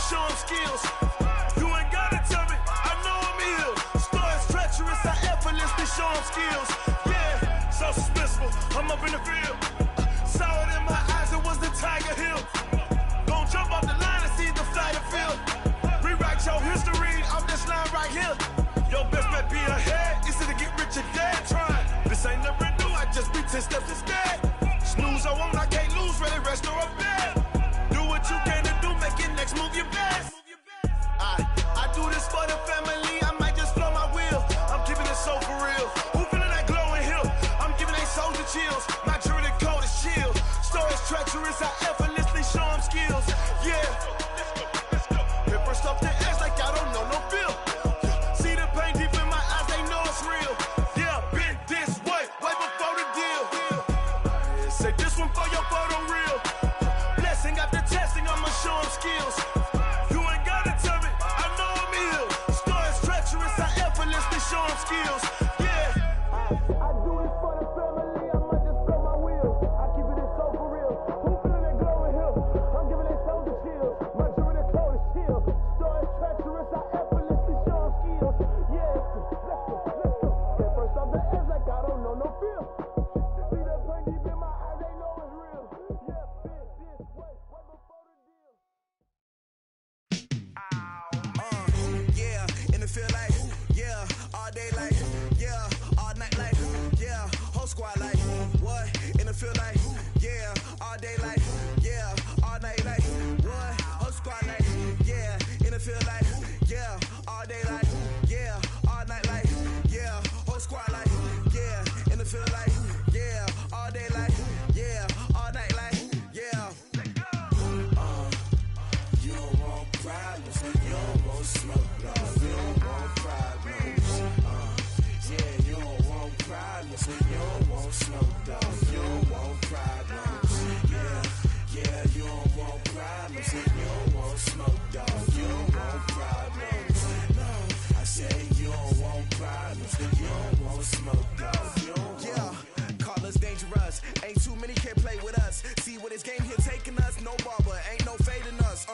show them skills. You ain't gotta tell me, I know I'm ill. Stories treacherous, I effortlessly show them skills. Yeah, so suspenseful, I'm up in the field. Saw it in my eyes, it was the Tiger Hill. Gon' jump off the line and see the flight of field. Rewrite your history, I'm this line right here. Your best bet be ahead, easy to get rich or dead trying. This ain't never new, I just be 10 steps instead. Snooze I won't, I can't lose, ready, rest or a bed. Do what you can to do, make it next move your best. I do this for the family, I might just flow my wheel. I'm keeping it so for real. Who feeling that glowing hill? I'm giving they souls the chills. My jewelry code is chill. Stories treacherous, I effortlessly show them skills. Yeah. Hit first off the edge like I don't know no feel. See the pain deep in my eyes, they know it's real. Yeah, been this way before the deal. Say this one for your photo real. Blessing after testing, I'ma show them skills. You ain't gotta tell me, I know I'm ill. Stories treacherous, I effortlessly show them skills. Yeah. I do this for the family, I might just blow my wheel. I keep it so for real. Who feeling that glowing hill? I'm giving they souls the chills. My jewelry code is chill. Stories treacherous, I effortlessly show them skills. Yeah, let's go. Get first off the edge like I don't know no feel. See that pain deep in my eyes, they know it's real. Yeah, been this way before the deal. Yeah, in the field like, yeah, all day like, yeah, all night like, yeah, whole squad like, what? In the field like, yeah, all day like, yeah, all night like, what? Whole squad like, yeah, in the field like, yeah, all day like, yeah, all night like, yeah, whole squad like, yeah, in the field like, yeah, all day like, yeah, all night like, yeah. You don't want problems, you don't want smoke, dog. You don't want problems. Yeah, you don't want problems, you don't want smoke, dog. You don't want problems. Yeah, you don't want problems, you don't want smoke, dog. You don't want problems. No, I say you don't want problems, you don't want smoke, dog. You don't want. Call us dangerous. Ain't too many can play with us. See what this game here taking us. No barber, ain't no fading us.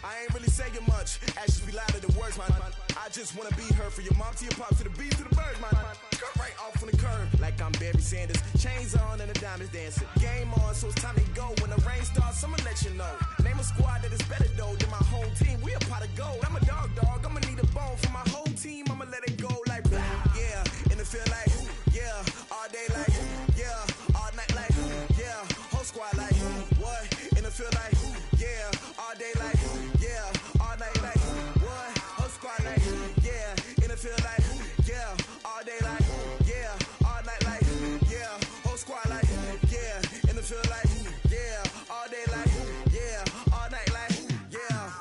I ain't really saying much. Actions be louder than words, man. I just wanna be heard. For your mom to your pop to the beat to the bird, man. Cut right off on the curb like I'm Barry Sanders. Chains on and the diamonds dancing. Game on, so it's time to go. When the rain starts, I'ma let you know. Name a squad that is better though than my home team. We a pot of gold. I'm a dog. I'ma need a bone for my whole team. I'ma let it go like blah. Yeah, in the field like, yeah, all day like, yeah, all night like, yeah, whole squad like, what? In the field like, yeah, all day like, yeah, all night like, what? Whole squad like, yeah, in the field like, yeah, all day like, yeah, all night like, yeah, whole squad like, yeah, in the field like, yeah, all day like, yeah, all night like, yeah.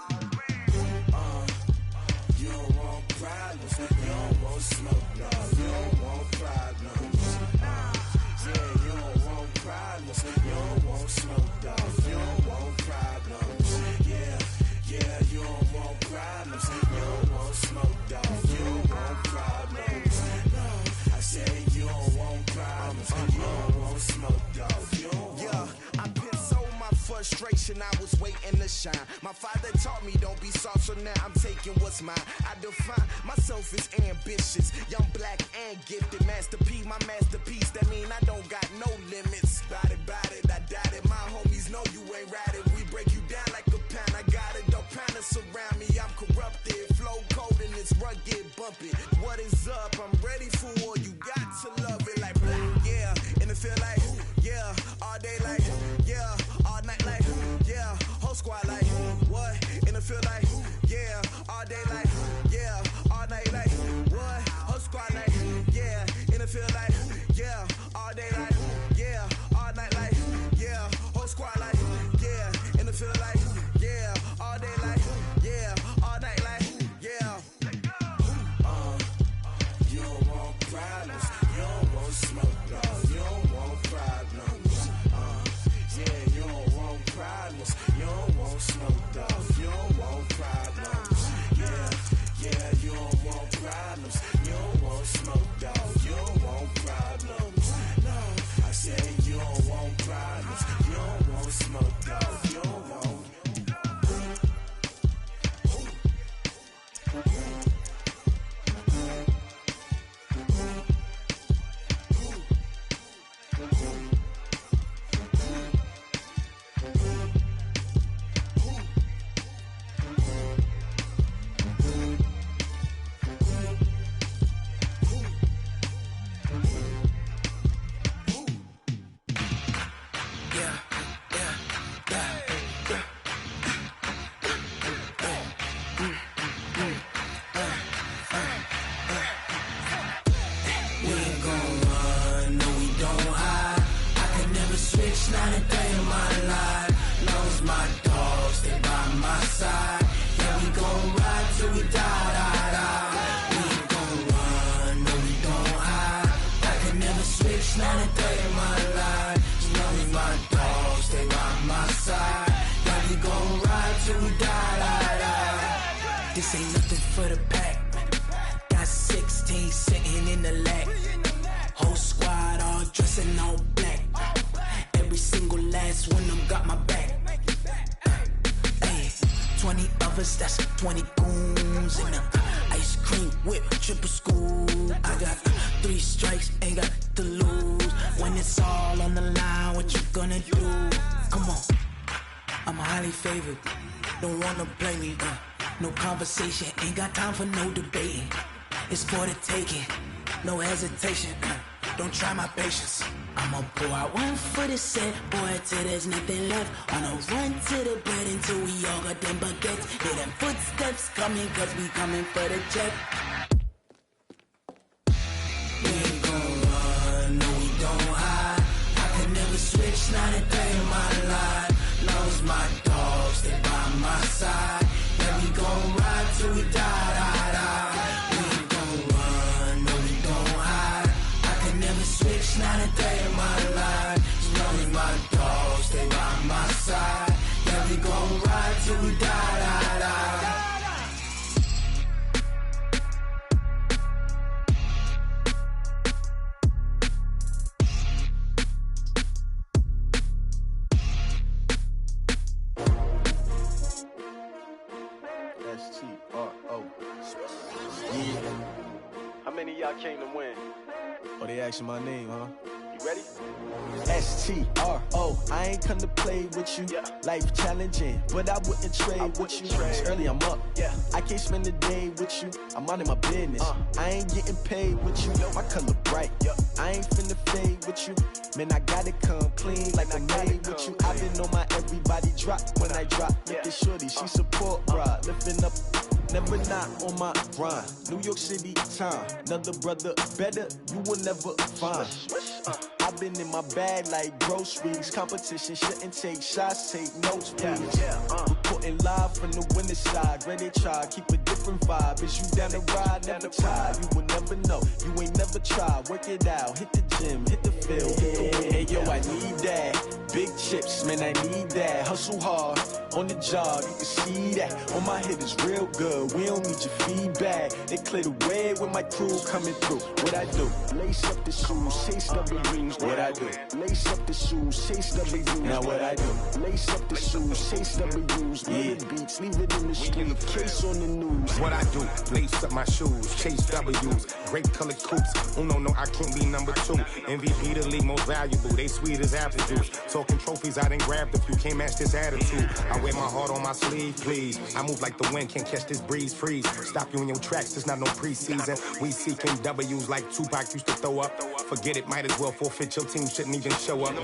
You don't want problems, you don't want smoke, dog. You don't want problems. Yeah, you don't want problems, you don't want smoke, dog. You don't want problems. Yeah, you don't want problems, you don't want smoke, dog. You don't want problems. No, I say you don't want problems, you don't want smoke, dog. You don't want. I put so my frustration, I was waiting to shine. My father taught me don't be soft, so now I'm taking what's mine. I define myself as ambitious, young, black, and gifted. Master P, my masterpiece, that mean I don't got no limits. Bout it, I doubt it. My homies know you ain't ratted. We break you down like a pound. I got it, don't pound us around me. I'm corrupted, flow cold and it's rugged, bumpy. What is up? I'm ready for war. You got to love it like blah. Yeah, in the field like, yeah, all day like, yeah, all night like, yeah, whole squad like, what? In the field like, yeah, all day like, yeah, all night like, what? Whole squad like, yeah, in the field like, yeah, all day like, yeah, all night like, yeah, whole squad like, yeah, in the field like, yeah, all day like, yeah, all night like, yeah. You don't want problems, you don't want smoke, dog. You don't want problems. Yeah, you don't want problems, you don't want smoke, dog. You don't want problems. Yeah. This ain't nothing for the pack. Got 16 sitting in the lag. Whole squad all dressing all black. Every single last one of them got my back. Hey, 20 of us, that's 20 goons in the ice cream whip, triple school. I got 3 strikes, ain't got to lose. When it's all on the line, what you gonna do? Come on, I'm highly favored. Don't wanna play me, no conversation, ain't got time for no debating. It's for the taking, no hesitation. Don't try my patience. I'ma pour out one for the set, boy, till there's nothing left. On a run to the bread until we all got them baguettes. Hear them footsteps coming, cause we coming for the jet. We ain't gon' run, no we don't hide. I could never switch, not a day in my life. Lost my dogs, they by my side. Yeah, we gon' ride till we die, die, die. We ain't gon' run, no we don't hide. I could never switch, not a day in my life. As long as my dogs, they by my side. Yeah, we gon' ride till we die, die, die. S-T-R-O. Yeah. How many of y'all came to win? Oh, they asking my name, huh? You ready? S-T-R-O. I ain't come to play with you. Yeah. Life challenging, but I wouldn't trade with you. It's early, I'm up. Yeah. I can't spend the day with you. I'm minding my business. I ain't getting paid with you. My color bright. Yeah. I ain't finna fade with you. Man, I gotta come clean like I'm made with you. I've been on my everybody drop when I drop. Look at shorty, she support, bruh. Lifting up. Never not on my grind. New York City time. Another brother better, you will never find. I've been in my bag like groceries. Competition shouldn't take shots, take notes, please. Reporting live from the winning side. Ready to try, keep a different vibe. Is you down the ride, never tired. You will never know, you ain't never tried. Work it out, hit the gym, hit the field, hit the wind. Hey yo, I need that. Big chips, man, I need that. Hustle hard, on the job, you can see that. On my head is real good, we don't need your feedback. They clear the way with my crew coming through. What I do? Lace up the shoes, chase W's. What I do? Lace up the shoes, chase W's. Now what I do? Lace up the shoes, chase W's. Yeah. Beats, leave it in the street, case on the news. What I do? Lace up my shoes, chase W's. Great colored coops. Uno, no, I can't be number 2. MVP the league most valuable. They sweet as apple juice. Talking trophies, I didn't grab the few. Can't match this attitude. I wear my heart on my sleeve, please. I move like the wind, can't catch this breeze, freeze. Stop you in your tracks, there's not no preseason. We seeking W's like Tupac used to throw up. Forget it, might as well forfeit. Your team shouldn't even show up.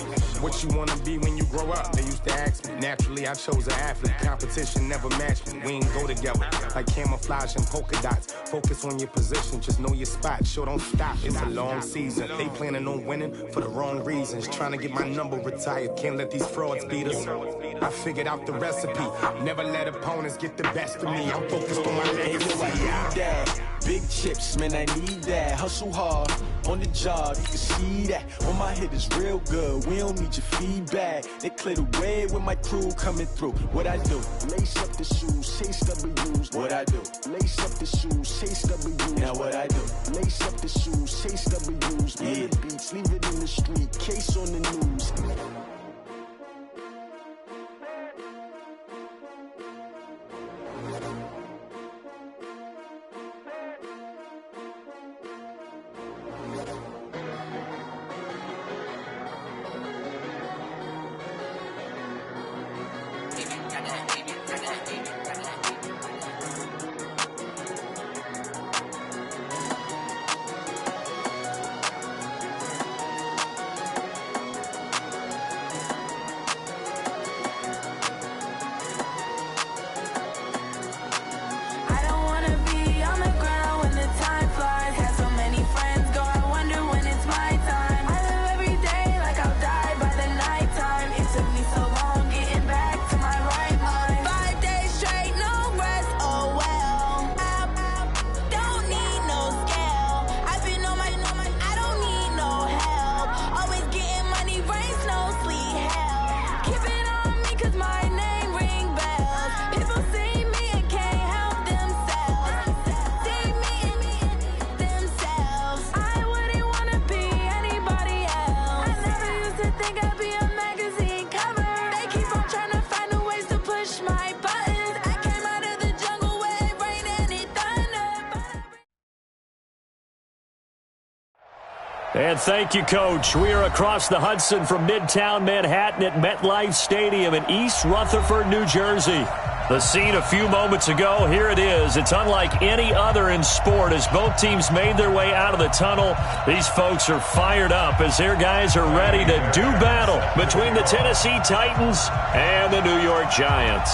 What you wanna be when you grow up? They used to ask me. Naturally, I chose an athlete. Competition never matched me. We ain't go together like camouflage and polka dots. Focus on your position, just know your spot. Sure, don't stop. It's a long season. They planning on winning for the wrong reasons. Trying to get my number retired. Can't let these frauds beat us. I figured out the recipe. Never let opponents get the best of me. I'm focused on my legacy. Big chips, man, I need that. Hustle hard, on the job, you can see that. On my head is real good, we don't need your feedback. They clear the way with my crew coming through. What I do? Lace up the shoes, chase W's. What I do? Lace up the shoes, chase W's. Now what I do? Lace up the shoes, chase W's. Yeah. Beats, leave it in the street, case on the news. And thank you, Coach. We are across the Hudson from Midtown Manhattan at MetLife Stadium in East Rutherford, New Jersey. The scene a few moments ago, here it is. It's unlike any other in sport as both teams made their way out of the tunnel. These folks are fired up as their guys are ready to do battle between the Tennessee Titans and the New York Giants.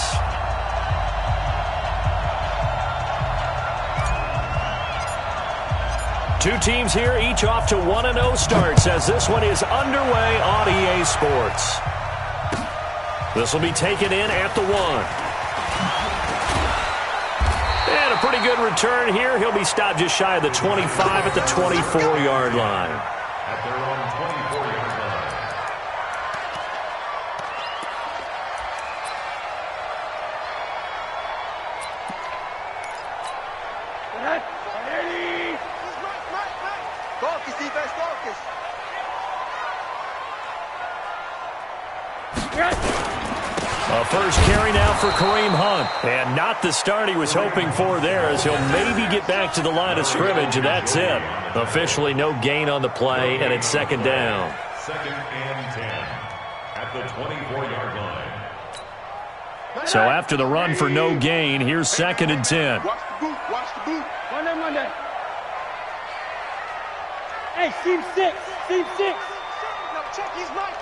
Two teams here, each off to 1-0 starts as this one is underway on EA Sports. This will be taken in at the 1. And a pretty good return here. He'll be stopped just shy of the 25 at the 24-yard line. At their own 24-yard line. Focus, defense, focus. A first carry now for Kareem Hunt. And not the start he was hoping for there as he'll maybe get back to the line of scrimmage, and that's it. Officially no gain on the play, and it's second down. Second and 10 at the 24-yard line. So after the run for no gain, here's second and 10. Watch the boot, watch the boot. Monday. Hey, seam 6. No, check his Mike.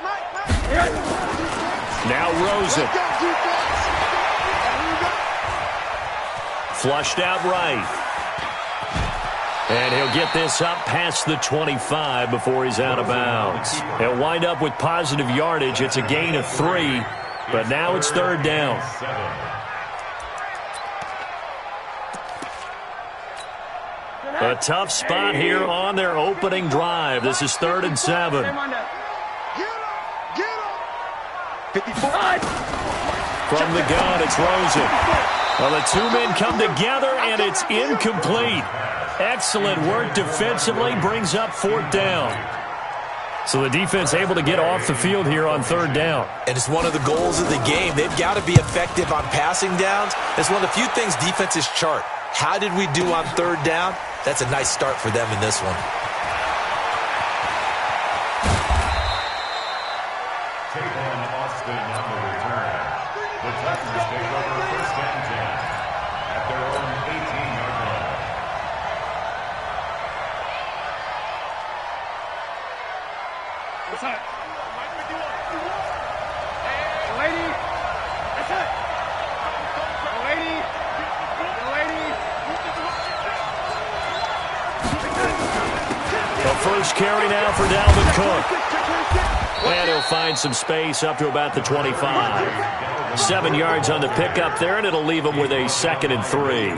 Now Rosen. Flushed out right. And he'll get this up past the 25 before he's out of bounds. He'll wind up with positive yardage. It's a gain of 3, but now it's third down. A tough spot here on their opening drive. This is 3rd and 7. Get him. 54. From the gun, it's Rosen. Well, the two men come together, and it's incomplete. Excellent work defensively, brings up 4th down. So the defense able to get off the field here on 3rd down. And it's one of the goals of the game. They've got to be effective on passing downs. It's one of the few things defenses chart. How did we do on 3rd down? That's a nice start for them in this one. The Texans take over 1st and 10 at their own 18-yard line. What's up? Lady. That's it. Lady. The first carry now for Dalvin Cook. And he'll find some space up to about the 25. 7 yards on the pickup there, and it'll leave him with a 2nd and 3.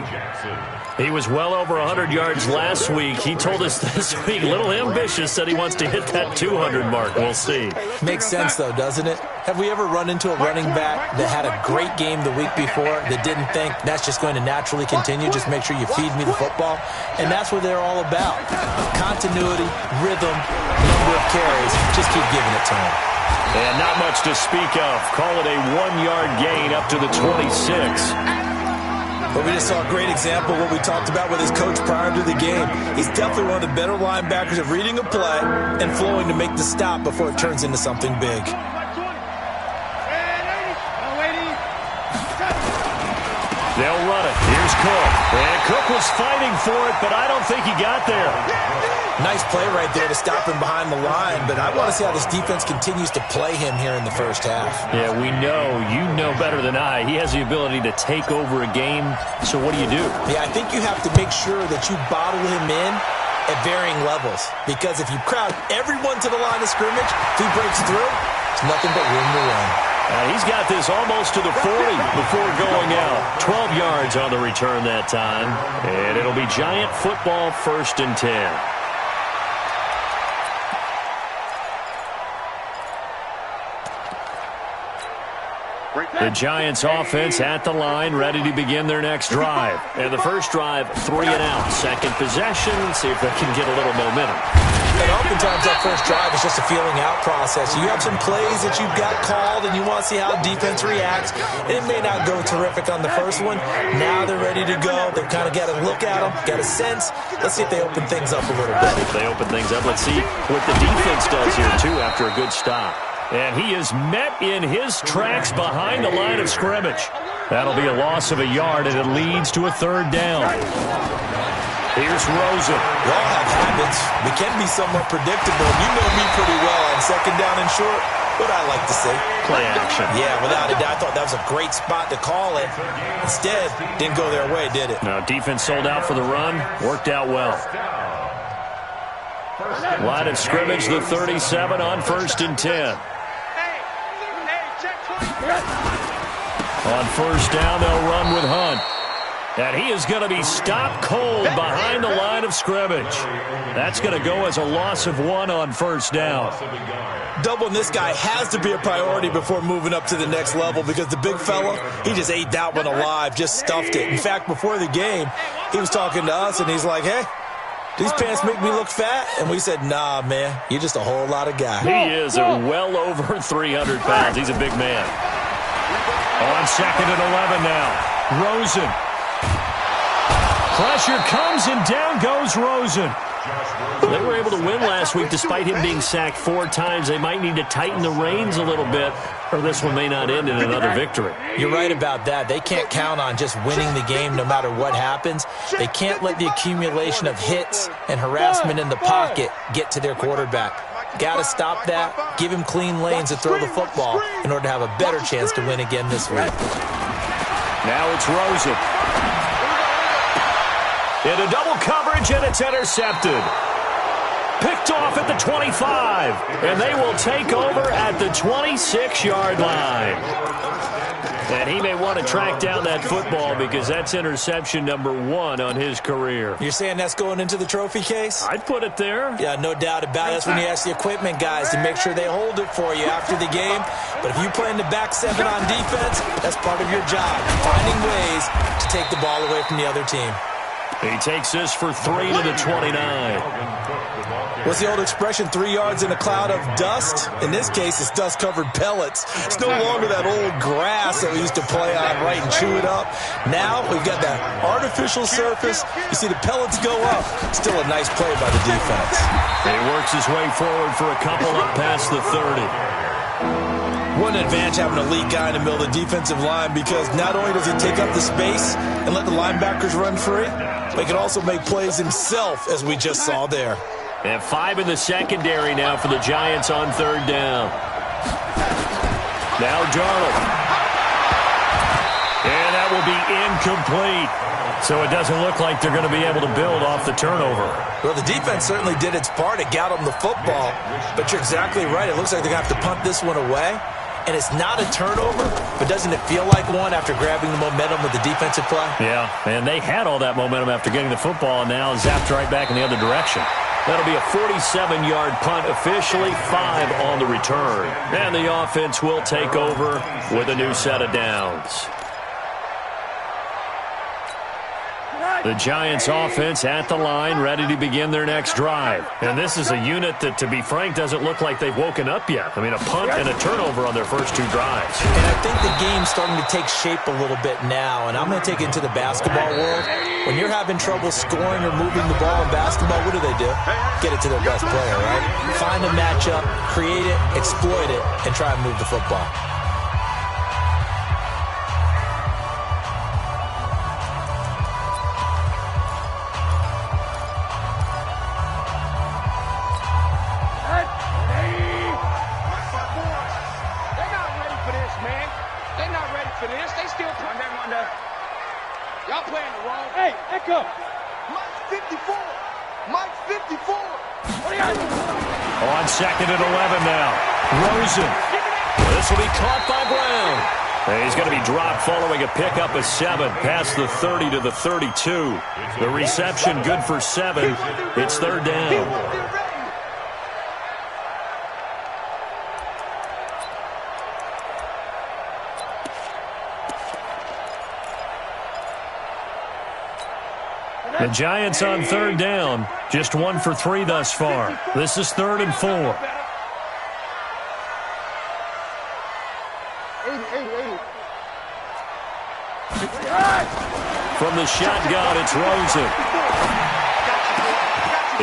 He was well over 100 yards last week. He told us this week, a little ambitious, said he wants to hit that 200 mark. We'll see. Makes sense, though, doesn't it? Have we ever run into a running back that had a great game the week before that didn't think that's just going to naturally continue? Just make sure you feed me the football. And that's what they're all about. Continuity, rhythm, number of carries. Just keep giving it to them. And not much to speak of. Call it a 1-yard gain up to the 26. But we just saw a great example of what we talked about with his coach prior to the game. He's definitely one of the better linebackers of reading a play and flowing to make the stop before it turns into something big. They'll run it. Here's Cook. And Cook was fighting for it, but I don't think he got there. Nice play right there to stop him behind the line, but I want to see how this defense continues to play him here in the first half. Yeah, we know. You know better than I. He has the ability to take over a game, so what do you do? Yeah, I think you have to make sure that you bottle him in at varying levels, because if you crowd everyone to the line of scrimmage, if he breaks through, it's nothing but room to run. He's got this almost to the 40 before going out. 12 yards on the return that time, and it'll be Giant football 1st and 10. The Giants offense at the line, ready to begin their next drive. And the first drive, 3 and out. Second possession, see if they can get a little momentum. And oftentimes that first drive is just a feeling out process. You have some plays that you've got called, and you want to see how defense reacts. It may not go terrific on the first one. Now they're ready to go. They've kind of got to look at them, got a sense. Let's see if they open things up a little bit. If they open things up, let's see what the defense does here, too, after a good stop. And he is met in his tracks behind the line of scrimmage. That'll be a loss of a yard, and it leads to a third down. Here's Rosen. We all have habits. We can be somewhat predictable. You know me pretty well on second down and short. What I like to say. Play action. Yeah, without a doubt. I thought that was a great spot to call it. Instead, didn't go their way, did it? No, defense sold out for the run. Worked out well. Line of scrimmage, the 37 on 1st and 10. On first down, they'll run with Hunt. And he is going to be stopped cold behind the line of scrimmage. That's going to go as a loss of 1 on first down. Doubling this guy has to be a priority before moving up to the next level, because the big fella, he just ate that one alive, just stuffed it. In fact, before the game, he was talking to us, and he's like, hey, these pants make me look fat? And we said, nah, man, you're just a whole lot of guy. He is well over 300 pounds. He's a big man. On 2nd and 11 now. Rosen. Pressure comes, and down goes Rosen. They were able to win last week despite him being sacked 4 times. They might need to tighten the reins a little bit, or this one may not end in another victory. You're right about that. They can't count on just winning the game no matter what happens. They can't let the accumulation of hits and harassment in the pocket get to their quarterback. Got to stop that, give him clean lanes to throw the football in order to have a better chance to win again this week. Now it's Rosen. Into double coverage, and it's intercepted. Picked off at the 25, and they will take over at the 26-yard line. And he may want to track down that football because that's interception number 1 on his career. You're saying that's going into the trophy case? I'd put it there. Yeah, no doubt about it. That's when you ask the equipment guys to make sure they hold it for you after the game. But if you play in the back 7 on defense, that's part of your job, finding ways to take the ball away from the other team. He takes this for 3 to the 29. What's the old expression, 3 yards in a cloud of dust? In this case, it's dust-covered pellets. It's no longer that old grass that we used to play on, right, and chew it up. Now we've got that artificial surface. You see the pellets go up. Still a nice play by the defense. He works his way forward for a couple up past the 30. What an advantage having an elite guy in the middle of the defensive line, because not only does he take up the space and let the linebackers run free, but he can also make plays himself, as we just saw there. And 5 in the secondary now for the Giants on 3rd down. Now Darnold. And that will be incomplete. So it doesn't look like they're going to be able to build off the turnover. Well, the defense certainly did its part. It got them the football. But you're exactly right. It looks like they're going to have to punt this one away. And it's not a turnover, but doesn't it feel like one after grabbing the momentum with the defensive play? Yeah, and they had all that momentum after getting the football, and now zapped right back in the other direction. That'll be a 47-yard punt, officially 5 on the return. And the offense will take over with a new set of downs. The Giants offense at the line, ready to begin their next drive. And this is a unit that, to be frank, doesn't look like they've woken up yet. I mean, a punt and a turnover on their first 2 drives. And I think the game's starting to take shape a little bit now, and I'm going to take it into the basketball world. When you're having trouble scoring or moving the ball in basketball, what do? Get it to their best player, right? Find a matchup, create it, exploit it, and try and move the football. On 2nd and 11 now. Rosen. This will be caught by Brown. And he's going to be dropped following a pickup of 7 past the 30 to the 32. The reception good for 7. It's 3rd down. The Giants on third down, just 1 for 3 thus far. This is 3rd and 4. From the shotgun, it's Rosen.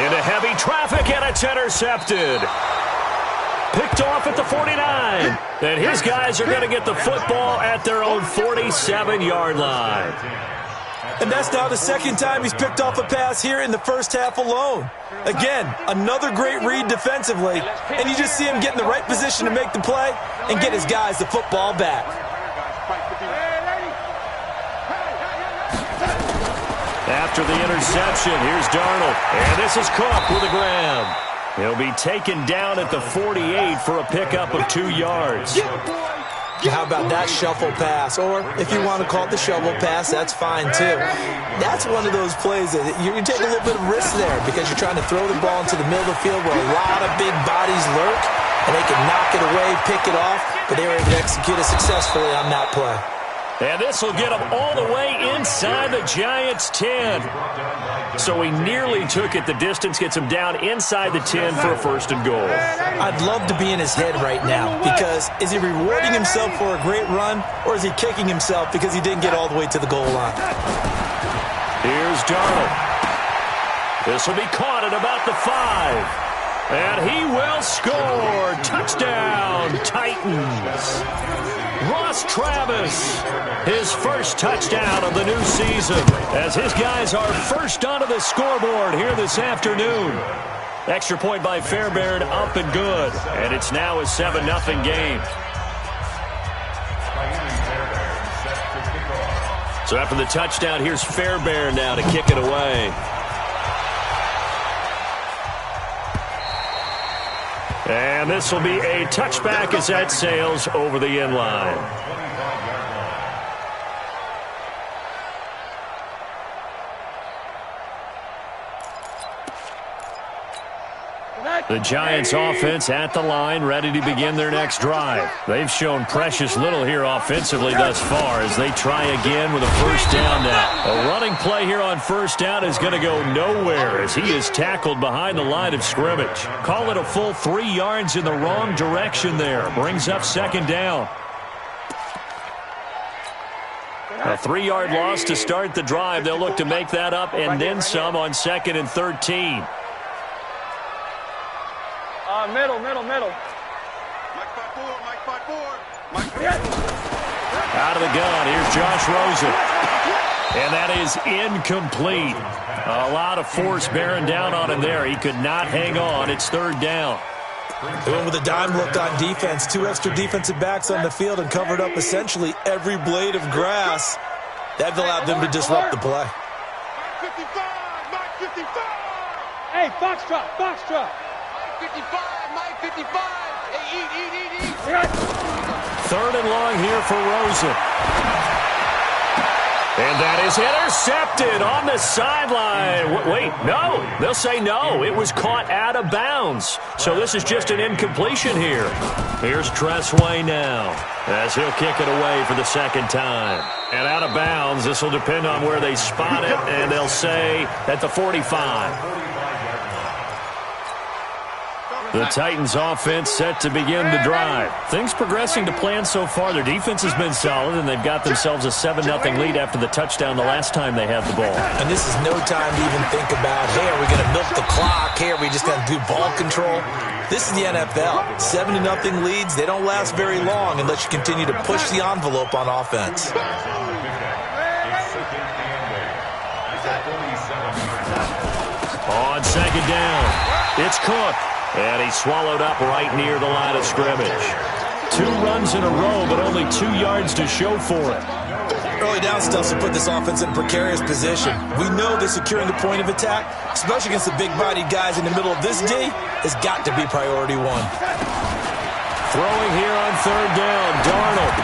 Into heavy traffic, and it's intercepted. Picked off at the 49. And his guys are going to get the football at their own 47-yard line. And that's now the second time he's picked off a pass here in the first half alone. Again, another great read defensively, and you just see him get in the right position to make the play and get his guys the football back. After the interception, here's Darnold. And this is Cook with a grab. He'll be taken down at the 48 for a pickup of 2 yards. How about that shuffle pass? Or if you want to call it the shovel pass, that's fine too. That's one of those plays that you take a little bit of risk there because you're trying to throw the ball into the middle of the field where a lot of big bodies lurk, and they can knock it away, pick it off, but they were able to execute it successfully on that play. And this will get him all the way inside the Giants' 10. So he nearly took it the distance, gets him down inside the 10 for a 1st and goal. I'd love to be in his head right now because is he rewarding himself for a great run or is he kicking himself because he didn't get all the way to the goal line? Here's Darnold. This will be caught at about the 5. And he will score. Touchdown, Titans. Ross Travis, his first touchdown of the new season, as his guys are first onto the scoreboard here this afternoon. Extra point by Fairbairn, up and good. And it's now a 7-0 game. So after the touchdown, here's Fairbairn now to kick it away. And this will be a touchback as that sails over the end line. The Giants offense at the line, ready to begin their next drive. They've shown precious little here offensively thus far as they try again with a 1st down now. A running play here on 1st down is going to go nowhere as he is tackled behind the line of scrimmage. Call it a full 3 yards in the wrong direction there. Brings up 2nd down. A 3-yard loss to start the drive. They'll look to make that up and then some on 2nd and 13. Middle. Mike 5-4. Out of the gun, here's Josh Rosen. And that is incomplete. A lot of force bearing down on him there. He could not hang on. It's 3rd down. They went with a dime look on defense. 2 extra defensive backs on the field and covered up essentially every blade of grass. That allowed them to disrupt the play. Mike 55. Hey, Foxtrot. Mike 55. Hey, eat. 3rd and long here for Rosen. And that is intercepted on the sideline. Wait, no. They'll say no. It was caught out of bounds. So this is just an incompletion here. Here's Tressway now as he'll kick it away for the 2nd time. And out of bounds, this will depend on where they spot it, and they'll say at the 45. The Titans offense set to begin the drive. Things progressing to plan so far. Their defense has been solid, and they've got themselves a 7-0 lead after the touchdown the last time they had the ball. And this is no time to even think about, hey, are we going to milk the clock? Hey, are we just going to do ball control? This is the NFL. 7-0 leads, they don't last very long unless you continue to push the envelope on offense. On 2nd down, it's Cook. And he swallowed up right near the line of scrimmage. 2 runs in a row, but only 2 yards to show for it. Early down stuff to put this offense in a precarious position. We know that securing the point of attack, especially against the big-bodied guys in the middle of this D, has got to be priority 1. Throwing here on 3rd down, Darnold.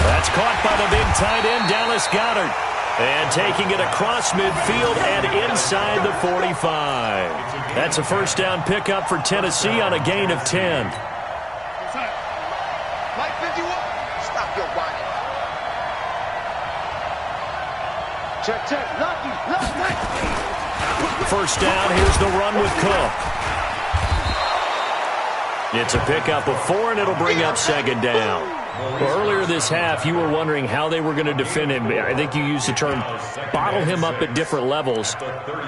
That's caught by the big tight end, Dallas Goedert. And taking it across midfield and inside the 45. That's a 1st down pickup for Tennessee on a gain of 10. Mike 51. Stop your whining. Check. Lucky. First down, here's the run with Cook. It's a pickup of 4, and it'll bring up second down. Well, earlier this half, you were wondering how they were going to defend him. I think you used the term bottle him up at different levels.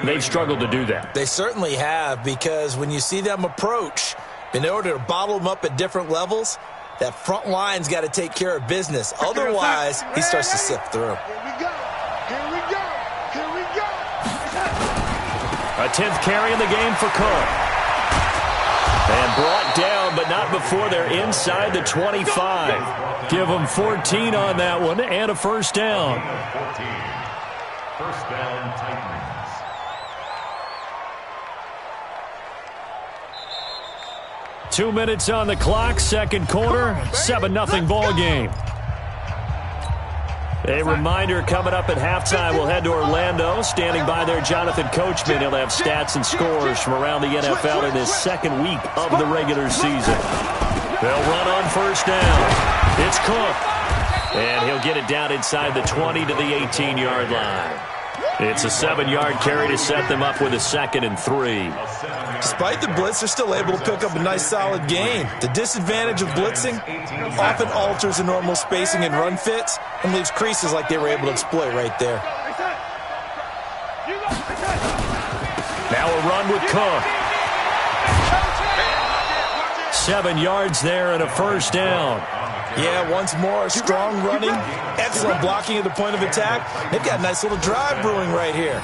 They've struggled to do that. They certainly have, because when you see them approach, in order to bottle him up at different levels, that front line's got to take care of business. Otherwise, he starts to sift through. Here we go. A 10th carry in the game for Cook. And brought down, but not before they're inside the 25. Give them 14 on that one and a first down. 14. First down, Titans. Two minutes on the clock, second quarter, 7-0 ball game. A reminder coming up at halftime, we'll head to Orlando. Standing by there, Jonathan Coachman. He'll have stats and scores from around the NFL in his second week of the regular season. They'll run on first down. It's Cook. And he'll get it down inside the 20 to the 18-yard line. It's a 7-yard carry to set them up with a 2nd and 3. Despite the blitz, they're still able to pick up a nice solid gain. The disadvantage of blitzing often alters the normal spacing and run fits and leaves creases like they were able to exploit right there. Now a run with Cook. 7 yards there and a first down. Yeah, once more, strong running, excellent blocking at the point of attack. They've got a nice little drive brewing right here.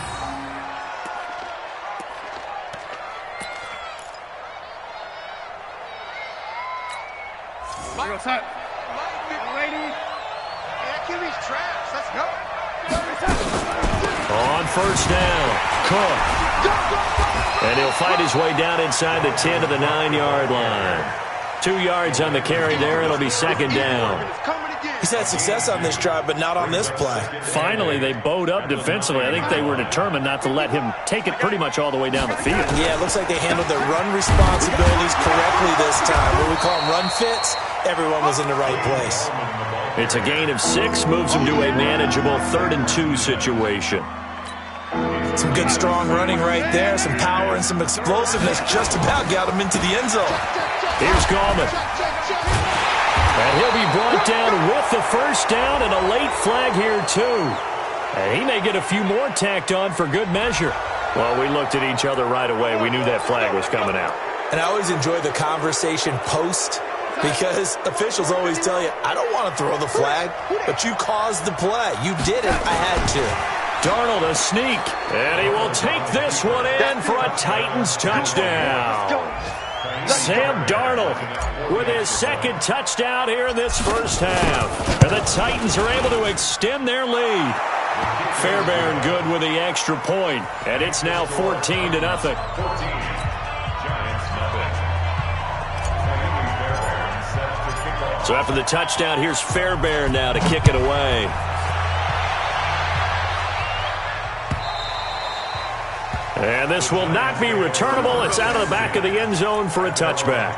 On first down, Cook. And he'll fight his way down inside the 10 to the 9-yard line. 2 yards on the carry there. It'll be second down. He's had success on this drive, but not on this play. Finally, they bowed up defensively. I think they were determined not to let him take it pretty much all the way down the field. Yeah, it looks like they handled their run responsibilities correctly this time. What we call them run fits, everyone was in the right place. It's a gain of 6, moves them to a manageable 3rd and 2 situation. Some good strong running right there, some power and some explosiveness just about got him into the end zone. Here's Gallman. And he'll be brought down with the first down and a late flag here too. And he may get a few more tacked on for good measure. Well, we looked at each other right away. We knew that flag was coming out. And I always enjoy the conversation post, because officials always tell you, I don't want to throw the flag, but you caused the play. You did it. I had to. Darnold a sneak, and he will take this one in for a Titans touchdown. Sam Darnold with his 2nd touchdown here in this first half. And the Titans are able to extend their lead. Fairbairn good with the extra point, and it's now 14-0. So after the touchdown, here's Fairbairn now to kick it away. And this will not be returnable. It's out of the back of the end zone for a touchback.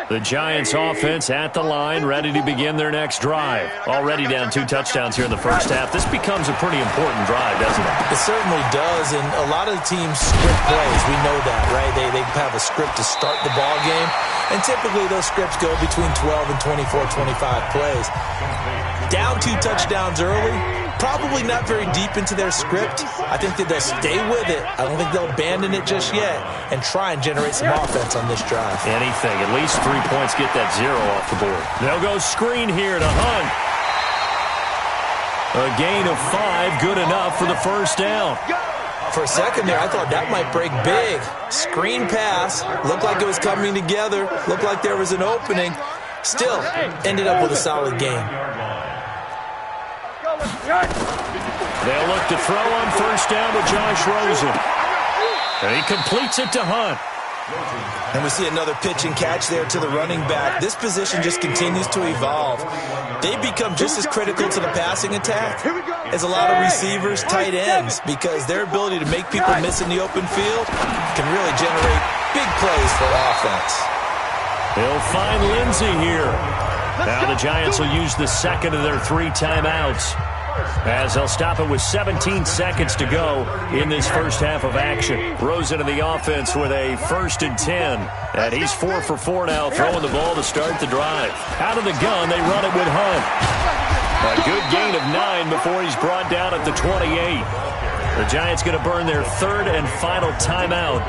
The Giants offense at the line, ready to begin their next drive. Already down 2 touchdowns here in the first half. This becomes a pretty important drive, doesn't it? It certainly does, and a lot of the teams script plays. We know that, right? They have a script to start the ball game, and typically those scripts go between 12 and 24, 25 plays. Down 2 touchdowns early, probably not very deep into their script. I think that they'll stay with it. I don't think they'll abandon it just yet and try and generate some offense on this drive. Anything. At least 3 points get that 0 off the board. They'll go screen here to Hunt. A gain of 5, good enough for the first down. For a second there, I thought that might break big. Screen pass. Looked like it was coming together. Looked like there was an opening. Still, ended up with a solid game. They'll look to throw on first down with Josh Rosen. And he completes it to Hunt. And we see another pitch and catch there to the running back. This position just continues to evolve. They become just as critical to the passing attack as a lot of receivers, tight ends, because their ability to make people miss in the open field can really generate big plays for offense. They'll find Lindsey here. Now the Giants will use the second of their 3 timeouts, as they'll stop it with 17 seconds to go in this first half of action. Rose into the offense with a 1st and 10. And he's 4 for 4 now, throwing the ball to start the drive. Out of the gun, they run it with Hunt. A good gain of 9 before he's brought down at the 28. The Giants going to burn their 3rd and final timeout,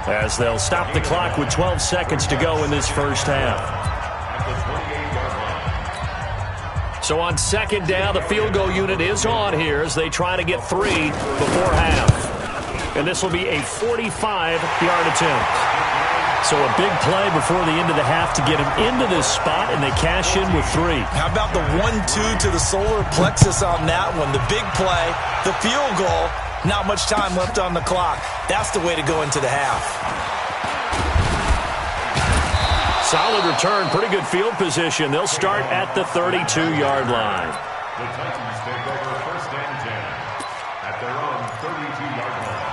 as they'll stop the clock with 12 seconds to go in this first half. So on 2nd down, the field goal unit is on here as they try to get 3 before half. And this will be a 45-yard attempt. So a big play before the end of the half to get him into this spot, and they cash in with 3. How about the 1-2 to the solar plexus on that one? The big play, the field goal, not much time left on the clock. That's the way to go into the half. Solid return, pretty good field position. They'll start at the 32-yard line. The Titans take over 1st and 10 at their own 32-yard line.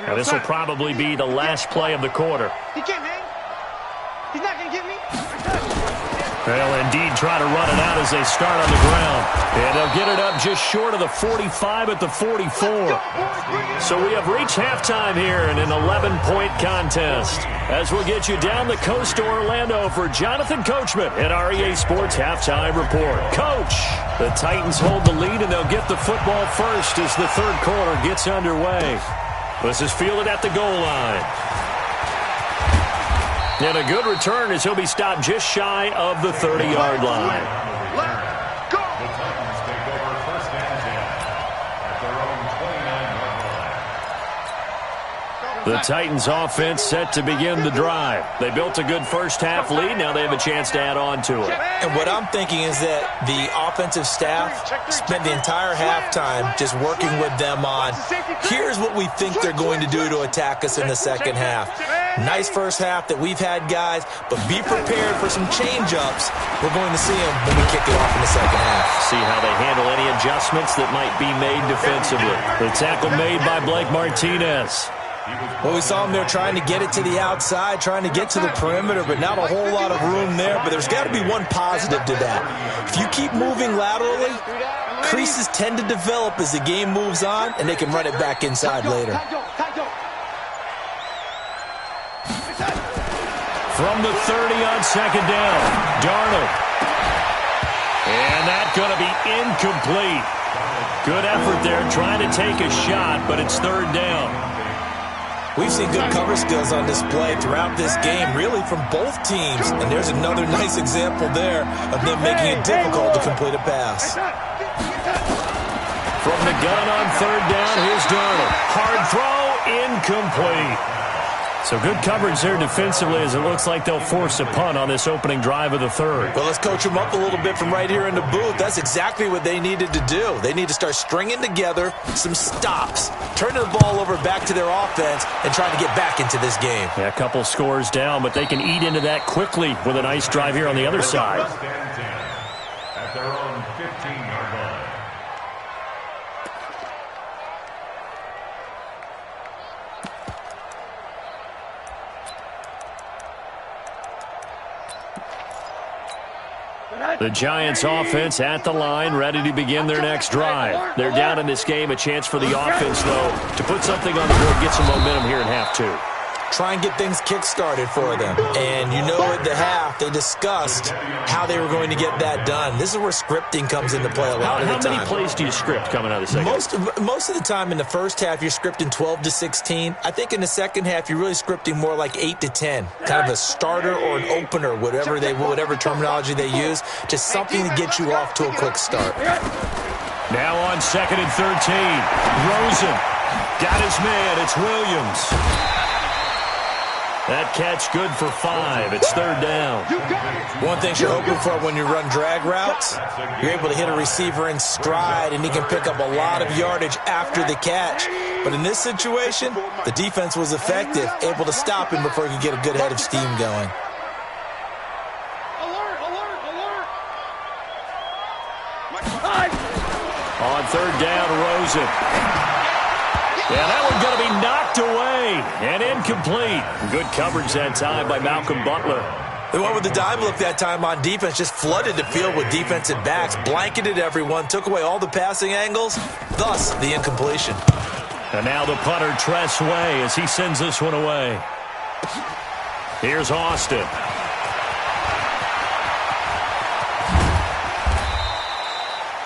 Now this will probably be the last play of the quarter. He can't hang. He's not going to get me. They'll indeed try to run it out as they start on the ground. And they'll get it up just short of the 45 at the 44. So we have reached halftime here in an 11-point contest, as we'll get you down the coast to Orlando for Jonathan Coachman at our EA Sports Halftime Report. Coach, the Titans hold the lead, and they'll get the football first as the 3rd quarter gets underway. This is fielded at the goal line. And a good return as he'll be stopped just shy of the 30-yard line. The Titans take over 1st and 10 at their own 29-yard line. The Titans offense set to begin the drive. They built a good first half lead. Now they have a chance to add on to it. And what I'm thinking is that the offensive staff spent the entire halftime just working with them on, here's what we think they're going to do to attack us in the second half. Nice first half that we've had, guys, but be prepared for some change-ups. We're going to see them when we kick it off in the second half. See how they handle any adjustments that might be made defensively. The tackle made by Blake Martinez. Well, we saw him there trying to get it to the outside, trying to get to the perimeter, but not a whole lot of room there. But there's got to be one positive to that. If you keep moving laterally, creases tend to develop as the game moves on, and they can run it back inside later. From the 30 on 2nd down, Darnold. And that's going to be incomplete. Good effort there trying to take a shot, but it's 3rd down. We've seen good cover skills on display throughout this game, really from both teams. And there's another nice example there of them making it difficult to complete a pass. From the gun on 3rd down, here's Darnold. Hard throw, incomplete. So good coverage there defensively, as it looks like they'll force a punt on this opening drive of the 3rd. Well, let's coach them up a little bit from right here in the booth. That's exactly what they needed to do. They need to start stringing together some stops, turning the ball over back to their offense, and trying to get back into this game. Yeah, a couple scores down, but they can eat into that quickly with a nice drive here on the other side. 1st and 10 at their own 15-yard line. The Giants offense at the line, ready to begin their next drive. They're down in this game. A chance for the offense, though, to put something on the board, get some momentum here in half 2. Try and get things kick-started for them. And you know at the half, they discussed how they were going to get that done. This is where scripting comes into play a lot of the time. How many plays do you script coming out of the second half? Most of the time in the first half, you're scripting 12 to 16. I think in the second half, you're really scripting more like 8 to 10. Kind of a starter or an opener, whatever terminology they use. Just something to get you off to a quick start. Now on 2nd and 13. Rosen got his man. It's Williams. That catch good for 5. It's 3rd down. One thing you're hoping for when you run drag routes, you're able to hit a receiver in stride, and he can pick up a lot of yardage after the catch. But in this situation, the defense was effective, able to stop him before he could get a good head of steam going. On third down, Rosen. Yeah, that one's going to be knocked away and incomplete. Good coverage that time by Malcolm Butler. They went with the dime look that time on defense, just flooded the field with defensive backs, blanketed everyone, took away all the passing angles, thus the incompletion. And now the punter, Tress Way, as he sends this one away. Here's Austin.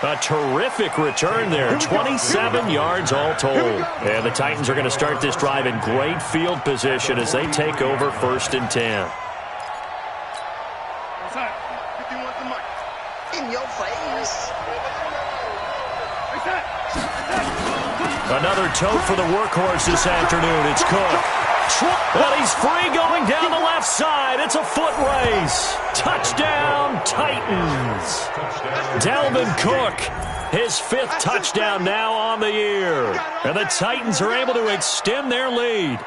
A terrific return there. 27 yards all told. And the Titans are going to start this drive in great field position as they take over 1st and 10. In your face. Another tote for the workhorse this afternoon. It's Cook. Well, he's free going down the left side. It's a foot race. Touchdown, Titans. Dalvin Cook, his 5th touchdown now on the year. And the Titans are able to extend their lead.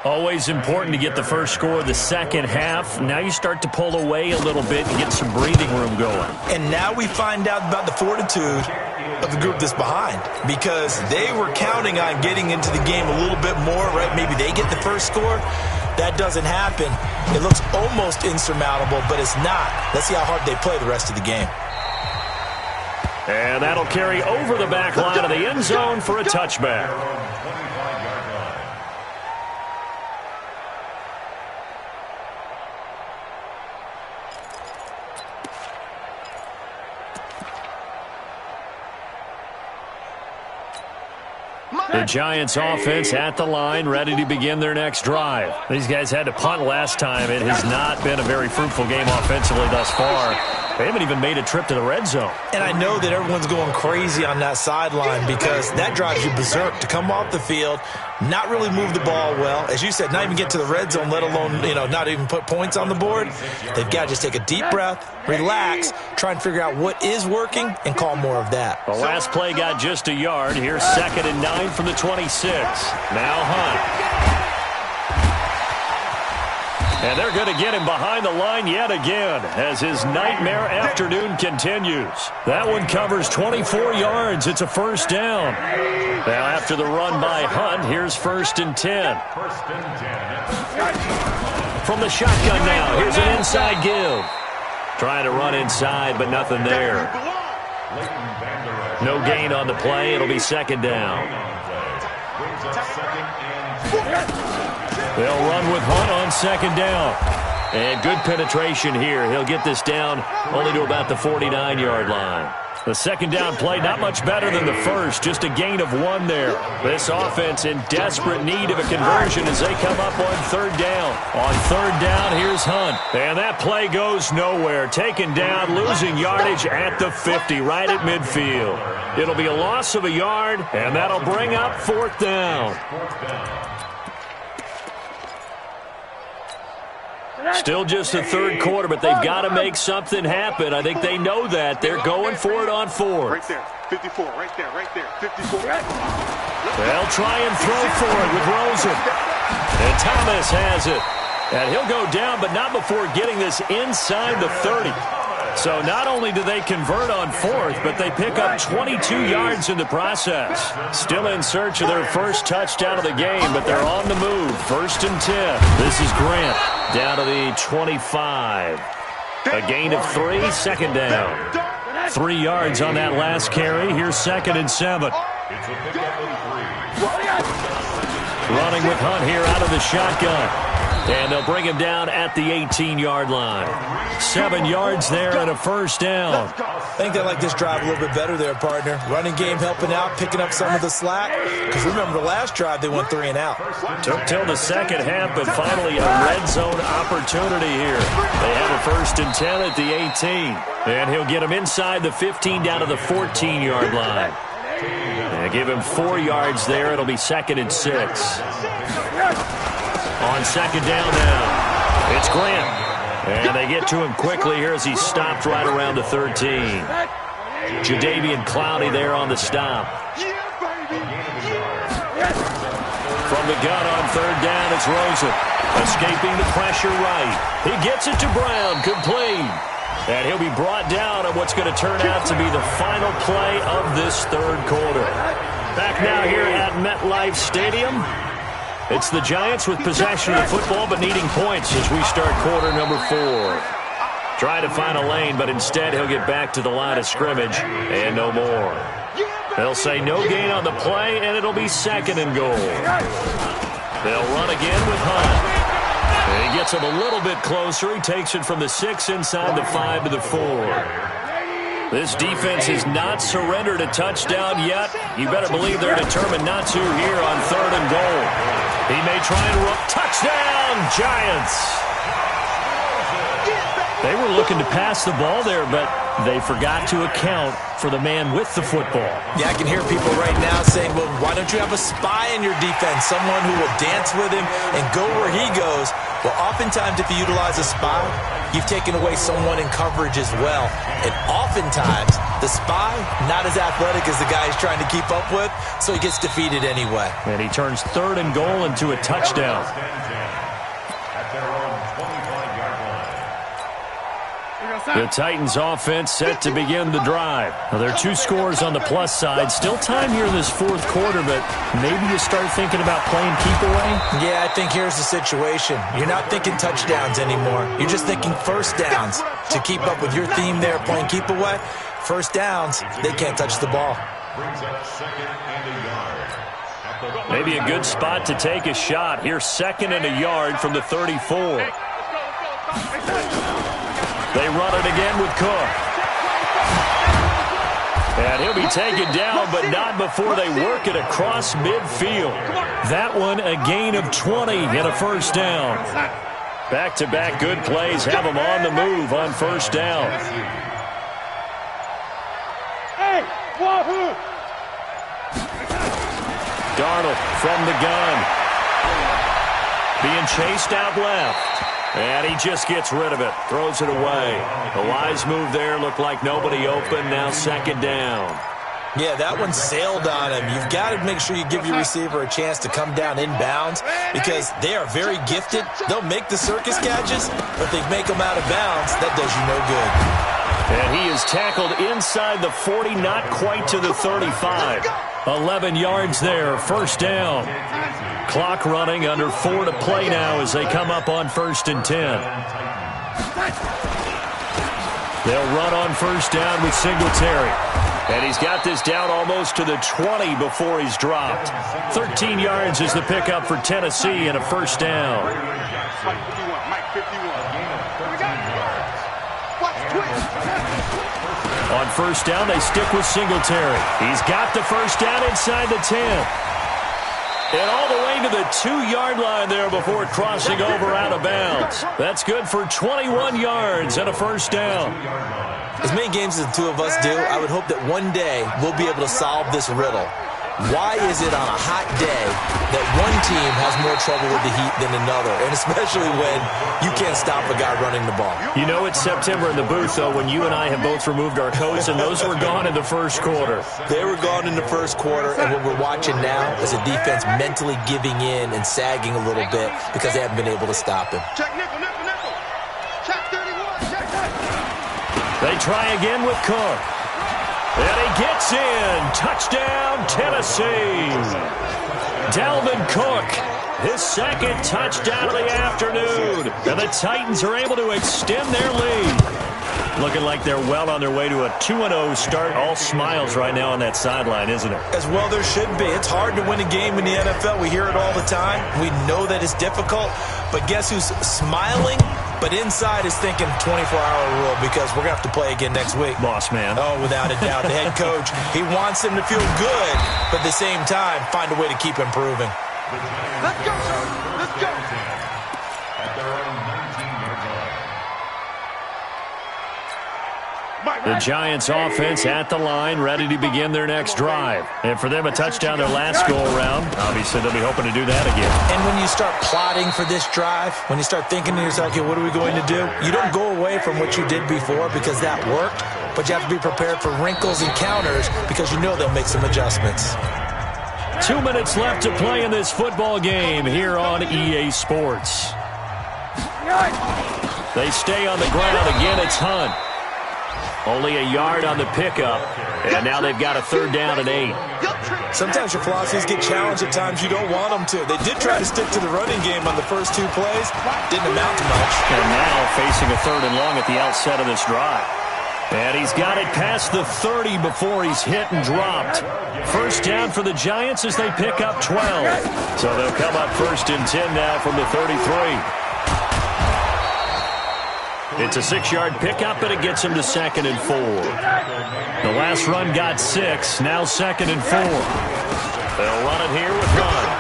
Always important to get the first score of the second half. Now you start to pull away a little bit and get some breathing room going. And now we find out about the fortitude of the group that's behind, because they were counting on getting into the game a little bit more, right? Maybe they get the first score. That doesn't happen. It looks almost insurmountable, but it's not. Let's see how hard they play the rest of the game. And that'll carry over the back line of the end zone for a touchback. The Giants offense at the line, ready to begin their next drive. These guys had to punt last time. It has not been a very fruitful game offensively thus far. They haven't even made a trip to the red zone. And I know that everyone's going crazy on that sideline because that drives you berserk to come off the field, not really move the ball well. As you said, not even get to the red zone, let alone, not even put points on the board. They've got to just take a deep breath, relax, try and figure out what is working, and call more of that. The last play got just a yard. Here's 2nd and 9 from the 26. Now Hunt. And they're going to get him behind the line yet again as his nightmare afternoon continues. That one covers 24 yards. It's a 1st down. Now after the run by Hunt, here's 1st and 10. From the shotgun now, here's an inside give. Trying to run inside, but nothing there. No gain on the play. It'll be 2nd down. They'll run with Hunt on 2nd down. And good penetration here. He'll get this down only to about the 49-yard line. The 2nd down play, not much better than the first, just a gain of 1 there. This offense in desperate need of a conversion as they come up on 3rd down. On 3rd down, here's Hunt. And that play goes nowhere. Taken down, losing yardage at the 50, right at midfield. It'll be a loss of a yard, and that'll bring up 4th down. Still just the 3rd quarter, but they've got to make something happen. I think they know that. They're going for it on 4th. Right there, 54, right there, 54. They'll try and throw for it with Rosen. And Thomas has it. And he'll go down, but not before getting this inside the 30. So not only do they convert on 4th, but they pick up 22 yards in the process. Still in search of their first touchdown of the game, but they're on the move. 1st and 10. This is Grant down to the 25. A gain of 3, 2nd down. 3 yards on that last carry. Here's 2nd and 7. Running with Hunt here out of the shotgun. And they'll bring him down at the 18-yard line. 7 yards there and a 1st down. I think they like this drive a little bit better there, partner. Running game helping out, picking up some of the slack. Because remember, the last drive, they went 3 and out. Took till the 2nd half, but finally a red zone opportunity here. They have a 1st and 10 at the 18. And he'll get him inside the 15 down to the 14-yard line. And give him 4 yards there. It'll be 2nd and 6. On 2nd down now, it's Grant. And they get to him quickly here as he's stopped right around the 13. Jadeveon Clowney there on the stop. From the gun on third down, it's Rosen. Escaping the pressure right. He gets it to Brown, complete. And he'll be brought down on what's going to turn out to be the final play of this third quarter. Back now here at MetLife Stadium. It's the Giants with possession of the football but needing points as we start quarter number 4. Trying to find a lane, but instead he'll get back to the line of scrimmage and no more. They'll say no gain on the play, and it'll be second and goal. They'll run again with Hunt. And he gets him a little bit closer. He takes it from the 6 inside the 5 to the 4. This defense has not surrendered a touchdown yet. You better believe they're determined not to here on third and goal. He may try and run. Touchdown, Giants! They were looking to pass the ball there, but they forgot to account for the man with the football. Yeah, I can hear people right now saying, well, why don't you have a spy in your defense, someone who will dance with him and go where he goes? Well, oftentimes if you utilize a spy, you've taken away someone in coverage as well. And oftentimes, the spy, not as athletic as the guy he's trying to keep up with, so he gets defeated anyway. And he turns third and goal into a touchdown. The Titans offense set to begin the drive. Now, there are 2 scores on the plus side. Still time here in this fourth quarter, but maybe you start thinking about playing keep away? Yeah, I think here's the situation. You're not thinking touchdowns anymore. You're just thinking first downs. To keep up with your theme there, playing keep away, first downs, they can't touch the ball. Maybe a good spot to take a shot. Here's second and a yard from the 34. They run it again with Cook. And he'll be taken down, but not before they work it across midfield. That one a gain of 20 and a first down. Back-to-back good plays have them on the move on first down. Darnold from the gun. Being chased out left. And he just gets rid of it. Throws it away. A wise move there. Looked like nobody open. Now second down. Yeah, that one sailed on him. You've got to make sure you give your receiver a chance to come down inbounds because they are very gifted. They'll make the circus catches, but they make them out of bounds. That does you no good. And he is tackled inside the 40, not quite to the 35. 11 yards there, first down. Clock running, under 4 to play now as they come up on first and 10. They'll run on first down with Singletary. And he's got this down almost to the 20 before he's dropped. 13 yards is the pickup for Tennessee and a first down. On first down, they stick with Singletary. He's got the first down inside the 10. And all the way to the 2-yard line there before crossing over out of bounds. That's good for 21 yards and a first down. As many games as the two of us do, I would hope that one day we'll be able to solve this riddle. Why is it on a hot day that one team has more trouble with the heat than another, and especially when you can't stop a guy running the ball? You know it's September in the booth, though, when you and I have both removed our coats, and those were gone in the first quarter. They were gone in the first quarter, and what we're watching now is a defense mentally giving in and sagging a little bit because they haven't been able to stop him. Check nickel, nickel, nickel. Check 31, check that. They try again with Cook. And he gets in. Touchdown, Tennessee. Dalvin Cook, his second touchdown of the afternoon. And the Titans are able to extend their lead. Looking like they're well on their way to a 2-0 start. All smiles right now on that sideline, isn't it? As well there should be. It's hard to win a game in the NFL. We hear it all the time. We know that it's difficult. But guess who's smiling? But inside is thinking 24-hour rule because we're going to have to play again next week. Boss man. Oh, without a doubt. The head coach, he wants him to feel good, but at the same time, find a way to keep improving. Let's go, sir. Let's go. At their own 19-yard line. The Giants offense at the line, ready to begin their next drive. And for them, a touchdown their last go-around. Obviously, they'll be hoping to do that again. And when you start plotting for this drive, when you start thinking to yourself, okay, what are we going to do? You don't go away from what you did before because that worked, but you have to be prepared for wrinkles and counters because you know they'll make some adjustments. 2 minutes left to play in this football game here on EA Sports. They stay on the ground. Again, it's Hunt. Only a yard on the pickup, and now they've got a 3rd down and 8. Sometimes your philosophies get challenged at times you don't want them to. They did try to stick to the running game on the first 2 plays. Didn't amount to much. And now facing a 3rd and long at the outset of this drive. And he's got it past the 30 before he's hit and dropped. 1st down for the Giants as they pick up 12. So they'll come up 1st and 10 now from the 33. It's a 6-yard pickup, and it gets him to 2nd and 4. The last run got 6, now 2nd and 4. They'll run it here with Hunt.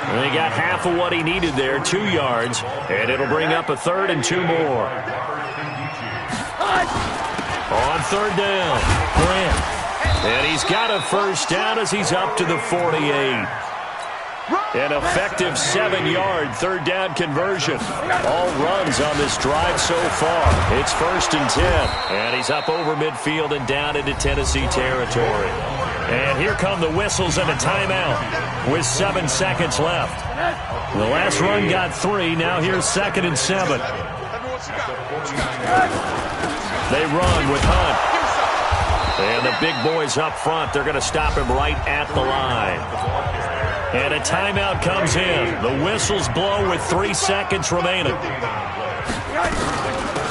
And he got half of what he needed there, 2 yards, and it'll bring up a 3rd and 2 more. On 3rd down, Grant. And he's got a 1st down as he's up to the 48. An effective 7-yard 3rd down conversion. All runs on this drive so far. It's 1st and 10. And he's up over midfield and down into Tennessee territory. And here come the whistles and a timeout with 7 seconds left. The last run got 3. Now here's 2nd and 7. They run with Hunt. And the big boys up front, they're going to stop him right at the line. And a timeout comes in. The whistles blow with 3 seconds remaining.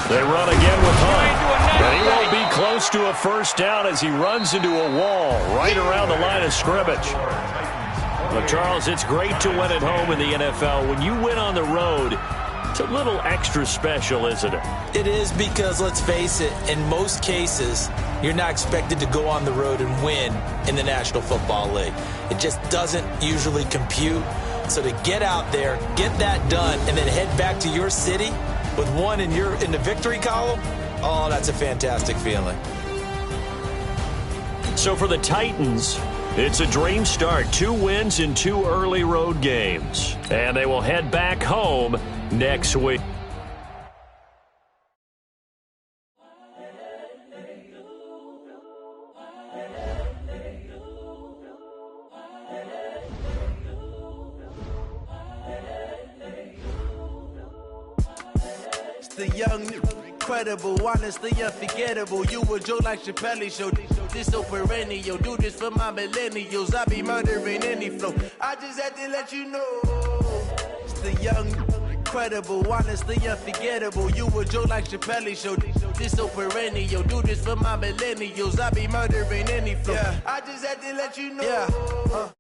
They run again with Hunt. But he won't be close to a 1st down as he runs into a wall right around the line of scrimmage. Well, Charles, it's great to win at home in the NFL. When you win on the road, it's a little extra special, isn't it? It is, because, let's face it, in most cases, you're not expected to go on the road and win in the National Football League. It just doesn't usually compute. So to get out there, get that done, and then head back to your city with 1 in the victory column, oh, that's a fantastic feeling. So for the Titans, it's a dream start. 2 wins in 2 early road games. And they will head back home next week. The young, incredible, honestly unforgettable. You a joke like Chappelle Show. This so perennial. Do this for my millennials. I be murdering any flow. I just had to let you know. It's the young, incredible, honestly unforgettable. You a joke like Chappelle Show. This so perennial. Do this for my millennials. I be murdering any flow. I just had to let you know.